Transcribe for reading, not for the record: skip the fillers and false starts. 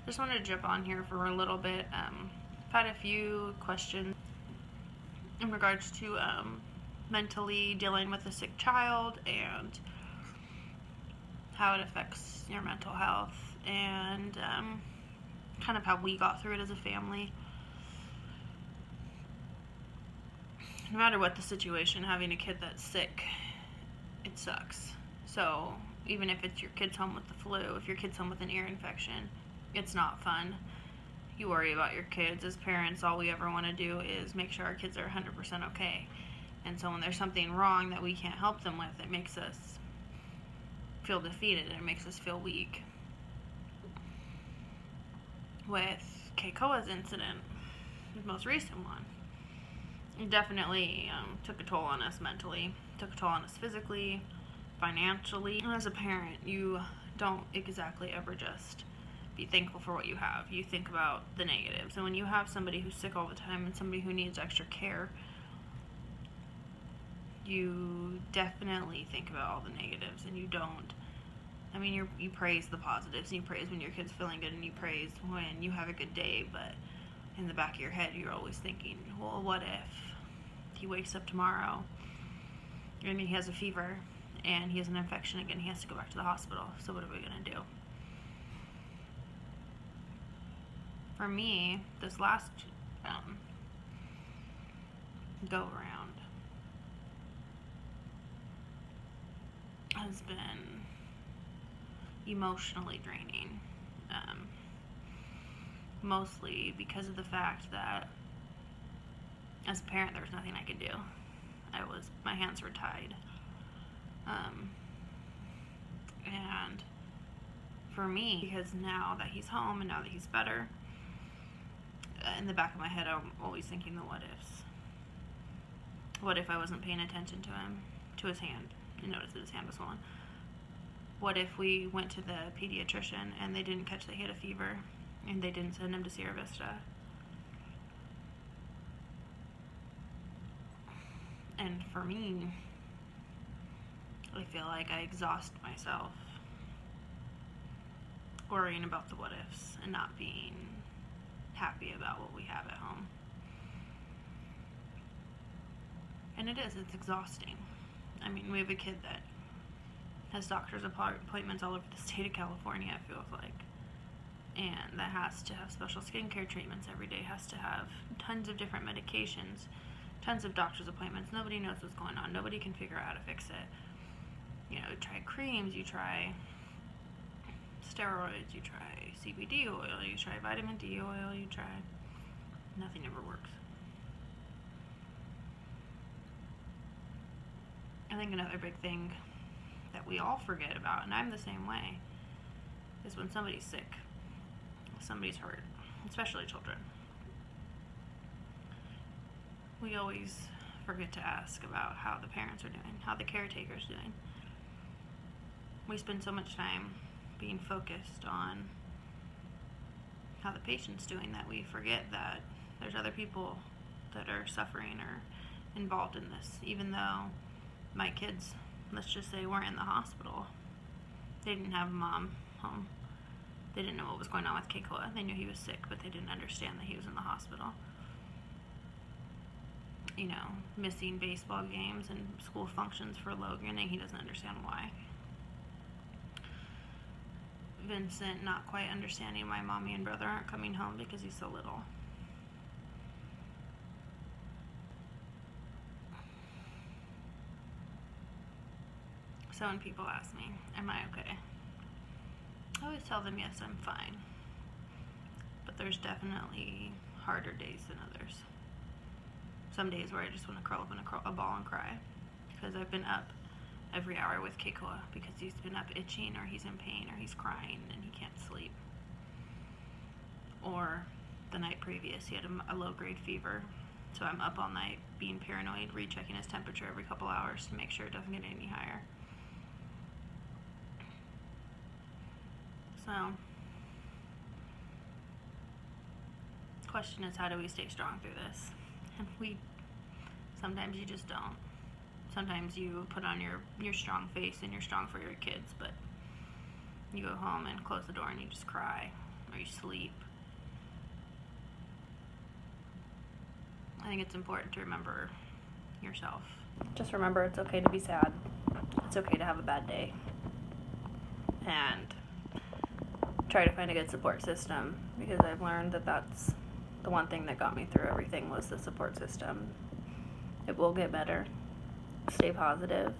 Just wanted to jump on here for a little bit. I've had a few questions in regards to mentally dealing with a sick child and how it affects your mental health, and kind of how we got through it as a family. No matter what the situation, having a kid that's sick, it sucks. So even if it's your kid's home with the flu, if your kid's home with an ear infection, it's not fun. You worry about your kids. As parents, all we ever want to do is make sure our kids are 100% okay. And so when there's something wrong that we can't help them with, it makes us feel defeated. It makes us feel weak. With Keikoa's incident, the most recent one, it definitely took a toll on us mentally, took a toll on us physically, financially. And as a parent, you don't exactly ever just be thankful for what you have. You think about the negatives. And when you have somebody who's sick all the time and somebody who needs extra care, you definitely think about all the negatives, and you don't. I mean, you praise the positives, and you praise when your kid's feeling good, and you praise when you have a good day, but in the back of your head, you're always thinking, well, what if he wakes up tomorrow and he has a fever and he has an infection again, he has to go back to the hospital, so what are we going to do? For me, this last go around has been emotionally draining, mostly because of the fact that as a parent there was nothing I could do. My hands were tied, and for me, because now that he's home and now that he's better, in the back of my head I'm always thinking the what ifs. What if I wasn't paying attention to him, to his hand? I noticed that his hand was swollen. What if we went to the pediatrician and they didn't catch that he had a fever and they didn't send him to Sierra Vista? And for me, I feel like I exhaust myself worrying about the what ifs and not being happy about what we have at home. And it's exhausting. I mean, we have a kid that has doctor's appointments all over the state of California, it feels like. And that has to have special skincare treatments every day, has to have tons of different medications, tons of doctor's appointments. Nobody knows what's going on. Nobody can figure out how to fix it. You try creams, you try steroids, you try CBD oil, you try vitamin D oil, you try... Nothing ever works. I think another big thing that we all forget about, and I'm the same way, is when somebody's sick, somebody's hurt, especially children. We always forget to ask about how the parents are doing, how the caretaker's doing. We spend so much time being focused on how the patient's doing that we forget that there's other people that are suffering or involved in this. Even though my kids, let's just say, weren't in the hospital, they didn't have a mom home. They didn't know what was going on with Keikoa. They knew he was sick, but they didn't understand that he was in the hospital. Missing baseball games and school functions for Logan, and he doesn't understand why. Vincent not quite understanding why mommy and brother aren't coming home because he's so little. So when people ask me, am I okay? I always tell them, yes, I'm fine. But there's definitely harder days than others. Some days where I just want to curl up in a ball and cry because I've been up every hour with Keikoa because he's been up itching, or he's in pain, or he's crying and he can't sleep. Or the night previous, he had a low-grade fever, so I'm up all night being paranoid, rechecking his temperature every couple hours to make sure it doesn't get any higher. So, the question is, how do we stay strong through this? And sometimes you just don't. Sometimes you put on your strong face and you're strong for your kids, but you go home and close the door and you just cry. or you sleep. I think it's important to remember yourself. Just remember it's okay to be sad. It's okay to have a bad day. And try to find a good support system, because I've learned that that's the one thing that got me through everything was the support system. It will get better. Stay positive.